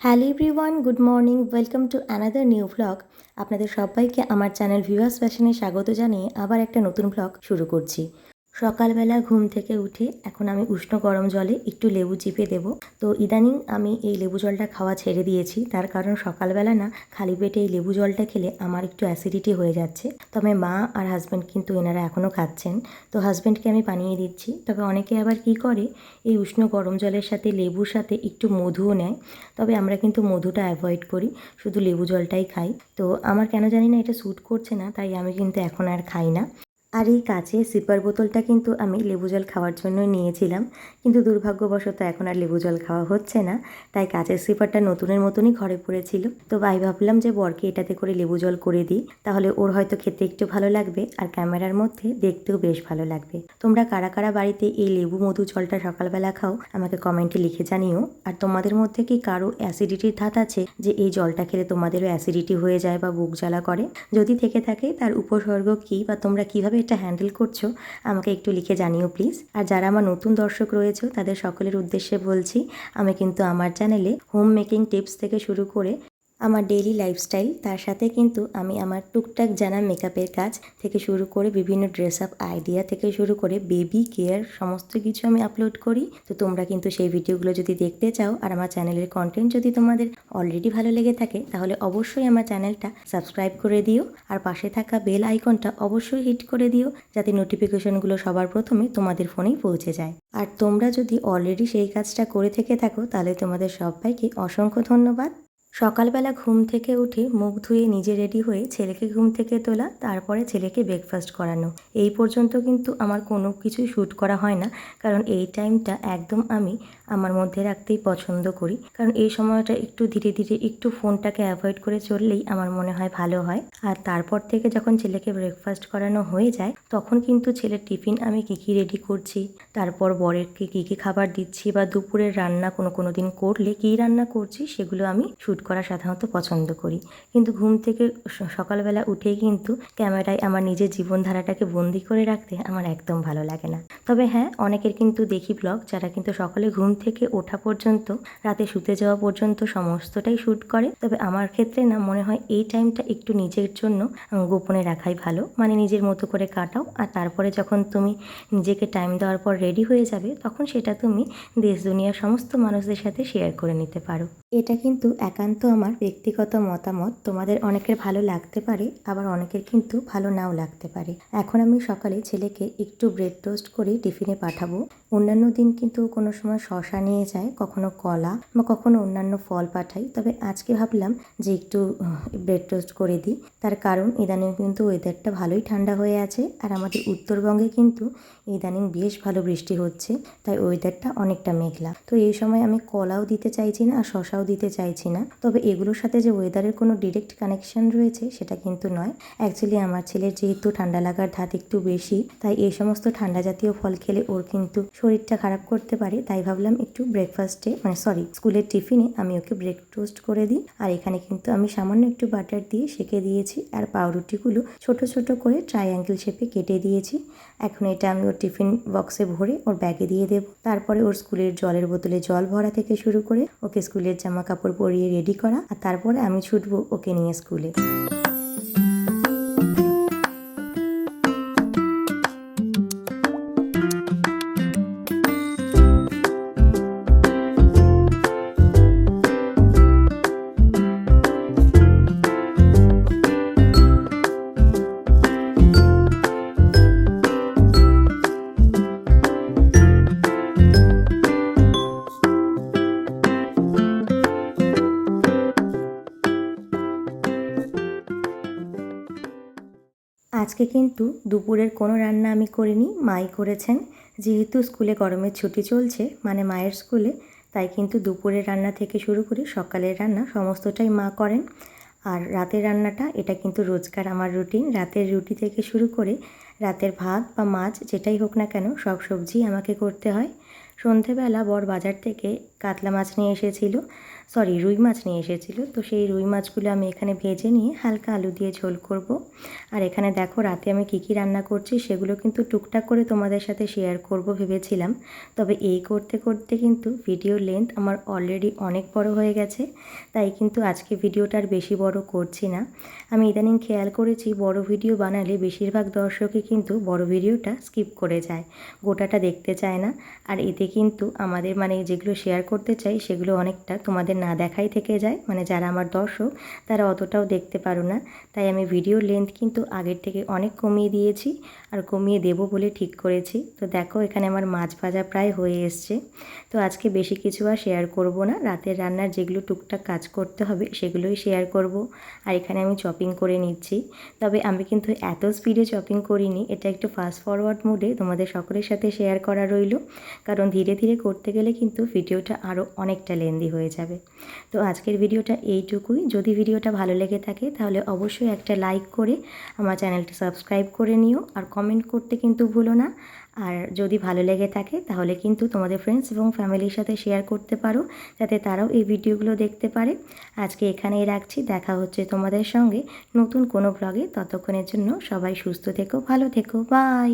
Hello everyone, good morning, welcome to another new vlog. আপনাদের সবাইকে আমার চ্যানেল ভিউয়ার্স ফ্যাশনে স্বাগত জানিয়ে আবার একটা নতুন ভ্লগ শুরু করছি। সকালবেলা ঘুম থেকে উঠে এখন আমি উষ্ণ গরম জলে একটু লেবু চিপে দেবো। তো ইদানিং আমি এই লেবু জলটা খাওয়া ছেড়ে দিয়েছি, তার কারণ সকালবেলা না খালি পেটে এই লেবু জলটা খেলে আমার একটু অ্যাসিডিটি হয়ে যাচ্ছে। তবে মা আর হাজব্যান্ড কিন্তু এনারা এখনও খাচ্ছেন, তো হাজব্যান্ডকে আমি বানিয়ে দিচ্ছি। তবে অনেকে আবার কি করে, এই উষ্ণ গরম জলের সাথে লেবুর সাথে একটু মধুও নেয়। তবে আমরা কিন্তু মধুটা অ্যাভয়েড করি, শুধু লেবু জলটাই খাই। তো আমার কেন জানি না এটা স্যুট করছে না, তাই আমি কিন্তু এখন আর খাই না। আর এই কাচের সিপার বোতলটা কিন্তু আমি লেবু জল খাওয়ার জন্যই নিয়েছিলাম, কিন্তু দুর্ভাগ্যবশত এখন আর লেবু জল খাওয়া হচ্ছে না। তাই কাচের সিপারটা নতুনের মতনই ঘরে পড়েছিল, তো ভাবলাম যে বরকে এটাতে করে লেবু জল করে দিই, তাহলে ওর হয়তো খেতে একটু ভালো লাগবে আর ক্যামেরার মধ্যে দেখতেও বেশ ভালো লাগবে। তোমরা কারা কারা বাড়িতে এই লেবু মধু জলটা সকালবেলা খাও আমাকে কমেন্টে লিখে জানিও। আর তোমাদের মধ্যে কি কারো অ্যাসিডিটির ধাত আছে, যে এই জলটা খেলে তোমাদেরও অ্যাসিডিটি হয়ে যায় বা বুক জ্বালা করে? যদি থেকে থাকে তার উপসর্গ কী বা তোমরা কীভাবে এটা হ্যান্ডেল করছো আমাকে একটু লিখে জানিও প্লিজ। আর যারা আমার নতুন দর্শক রয়েছে তাদের সকলের উদ্দেশ্যে বলছি, আমি কিন্তু আমার চ্যানেলে হোম মেকিং টিপস থেকে শুরু করে আমার ডেইলি লাইফস্টাইল, তার সাথে কিন্তু আমি আমার টুকটাক জানা মেকআপের কাজ থেকে শুরু করে বিভিন্ন ড্রেস আপ আইডিয়া থেকে শুরু করে বেবি কেয়ার সমস্ত কিছু আমি আপলোড করি। তো তোমরা কিন্তু সেই ভিডিওগুলো যদি দেখতে চাও আর আমার চ্যানেলের কন্টেন্ট যদি তোমাদের অলরেডি ভালো লেগে থাকে, তাহলে অবশ্যই আমার চ্যানেলটা সাবস্ক্রাইব করে দিও আর পাশে থাকা বেল আইকনটা অবশ্যই হিট করে দিও, যাতে নোটিফিকেশনগুলো সবার প্রথমে তোমাদের ফোনেই পৌঁছে যায়। আর তোমরা যদি অলরেডি সেই কাজটা করে থেকে থাকো তাহলে তোমাদের সবাইকে অসংখ্য ধন্যবাদ। সকালবেলা ঘুম থেকে উঠে মুখ ধুয়ে নিজে রেডি হয়ে ছেলেকে ঘুম থেকে তোলা, তারপরে ছেলেকে ব্রেকফাস্ট করানো, এই পর্যন্ত কিন্তু আমার কোনো কিছুই শ্যুট করা হয় না। কারণ এই টাইমটা একদম আমি আমার মধ্যে রাখতেই পছন্দ করি, কারণ এই সময়টা একটু ধীরে ধীরে একটু ফোনটাকে অ্যাভয়েড করে চললেই আমার মনে হয় ভালো হয়। আর তারপর থেকে যখন ছেলেকে ব্রেকফাস্ট করানো হয়ে যায়, তখন কিন্তু ছেলের টিফিন আমি কী কী রেডি করছি, তারপর বরেরকে কী কী খাবার দিচ্ছি, বা দুপুরের রান্না কোনো দিন করলে কী রান্না করছি সেগুলো আমি শ্যুট করা সাধারণত পছন্দ করি। কিন্তু ঘুম থেকে সকালবেলা উঠেই কিন্তু ক্যামেরায় আমার নিজের জীবনধারাটাকে বন্দি করে রাখতে আমার একদম ভালো লাগে না। তবে হ্যাঁ, অনেকের কিন্তু দেখি ব্লগ যারা কিন্তু সকালে ঘুম থেকে ওঠা পর্যন্ত রাতে শুতে যাওয়া পর্যন্ত সমস্তটাই শ্যুট করে। তবে আমার ক্ষেত্রে না মনে হয় এই টাইমটা একটু নিজের জন্য গোপনে রাখাই ভালো, মানে নিজের মতো করে কাটাও। আর তারপরে যখন তুমি নিজেকে টাইম দেওয়ার পর রেডি হয়ে যাবে, তখন সেটা তুমি দেশ দুনিয়ার সমস্ত মানুষদের সাথে শেয়ার করে নিতে পারো। এটা কিন্তু একান্ত আমার ব্যক্তিগত মতামত, তোমাদের অনেকের ভালো লাগতে পারে, আবার অনেকের কিন্তু ভালো নাও লাগতে পারে। এখন আমি সকালে ছেলেকে একটু ব্রেড টোস্ট করে টিফিনে পাঠাবো। অন্যান্য দিন কিন্তু কোনো সময় শশা নিয়ে যায়, কখনো কলা বা কখনো অন্যান্য ফল পাঠাই। তবে আজকে ভাবলাম যে একটু ব্রেড টোস্ট করে দিই, তার কারণ ইদানিং কিন্তু ওয়েদারটা ভালোই ঠান্ডা হয়ে আছে, আর আমাদের উত্তরবঙ্গে কিন্তু ইদানিং বেশ ভালো বৃষ্টি হচ্ছে, তাই ওয়েদারটা অনেকটা মেঘলা। তো এই সময় আমি কলাও দিতে চাইছি না আর শশাও দিতে চাইছি না। তবে এগুলোর সাথে যে ওয়েদারের কোনো ডিরেক্ট কানেকশন রয়েছে সেটা কিন্তু নয়। অ্যাকচুয়ালি আমার ছেলের যেহেতু ঠান্ডা লাগার ধাত একটু বেশি, তাই এই সমস্ত ঠান্ডা জাতীয় ফল খেলে ওর কিন্তু শরীরটা খারাপ করতে পারে। তাই ভাবলাম একটু ব্রেকফাস্টে স্কুলের টিফিনে আমি ওকে ব্রেক টোস্ট করে দিই। আর এখানে কিন্তু আমি সামান্য একটু বাটার দিয়ে সেঁকে দিয়েছি, আর পাউরুটিগুলো ছোট ছোট করে ট্রায়াঙ্গেল শেপে কেটে দিয়েছি। এখন এটা আমি ওর টিফিন বক্সে ভরে ওর ব্যাগে দিয়ে দেবো। তারপরে ওর স্কুলের জলের বোতলে জল ভরা থেকে শুরু করে ওকে স্কুলের জামা কাপড় পরিয়ে রেডি করা, আর তারপরে আমি ছুটবো ওকে নিয়ে স্কুলে। আজকে কিন্তু দুপুরের কোনো রান্না আমি করিনি, মাই করেছেন। যেহেতু স্কুলে গরমের ছুটি চলছে, মানে মায়ের স্কুলে, তাই কিন্তু দুপুরের রান্না থেকে শুরু করে সকালের রান্না সমস্তটাই মা করেন। আর রাতের রান্নাটা এটা কিন্তু রোজকার আমার রুটিন। রাতের রুটি থেকে শুরু করে রাতের ভাত বা মাছ যেটাই হোক না কেন, সব সবজি আমাকে করতে হয়। সন্ধেবেলা বর বাজার থেকে কাতলা মাছ নিয়ে এসেছিল, সরি রুই মাছ নিয়ে এসেছিল। তো সেই রুই মাছগুলো আমি এখানে ভেজে নিয়ে হালকা আলু দিয়ে ঝোল করব। আর এখানে দেখো রাতে আমি কী কী রান্না করছি সেগুলো কিন্তু টুকটাক করে তোমাদের সাথে শেয়ার করব ভেবেছিলাম। তবে এই করতে করতে কিন্তু ভিডিও লেন্থ আমার অলরেডি অনেক বড় হয়ে গেছে, তাই কিন্তু আজকে ভিডিওটা আর বেশি বড় করছি না। আমি ইদানিং খেয়াল করেছি বড় ভিডিও বানালে বেশিরভাগ দর্শকই কিন্তু বড় ভিডিওটা স্কিপ করে যায়, গোটাটা দেখতে চায় না। আর এতে কিন্তু আমাদের মানে যেগুলো শেয়ার করতে চাই সেগুলো অনেকটা তোমাদের না দেখাই থেকে যায়, মানে যারা আমার দর্শক তারা অতটাও দেখতে পারো না। তাই আমি ভিডিও লেন্থ কিন্তু আগের থেকে অনেক কমিয়ে দিয়েছি, আর কমিয়ে দেবো বলে ঠিক করেছি। তো দেখো এখানে আমার মাছ ভাজা প্রায় হয়ে এসছে। তো আজকে বেশি কিছু আর শেয়ার করব না, রাতের রান্নার যেগুলো টুকটাক কাজ করতে হবে সেগুলোই শেয়ার করব। আর এখানে আমি চপিং করে নিচ্ছি। তবে আমি কিন্তু এত স্পিডে চপিং করিনি, এটা একটু ফাস্ট ফরওয়ার্ড মোডে তোমাদের সকলের সাথে শেয়ার করা রইল, কারণ ধীরে ধীরে করতে গেলে কিন্তু ভিডিওটা আরও অনেকটা লেন্দি হয়ে যাবে। তো আজকের ভিডিওটা এইটুকুই। যদি ভিডিওটা ভালো লেগে থাকে তাহলে অবশ্যই একটা লাইক করে আমার চ্যানেলটা সাবস্ক্রাইব করে নিও, আর কমেন্ট করতে কিন্তু ভুলো না। আর যদি ভালো লেগে থাকে তাহলে কিন্তু তোমাদের ফ্রেন্ডস এবং ফ্যামিলির সাথে শেয়ার করতে পারো, যাতে তারাও এই ভিডিওগুলো দেখতে পারে। আজকে এখানেই রাখছি, দেখা হচ্ছে তোমাদের সঙ্গে নতুন কোনো ব্লগে। ততক্ষণের জন্য সবাই সুস্থ থেকো, ভালো থেকো, বাই।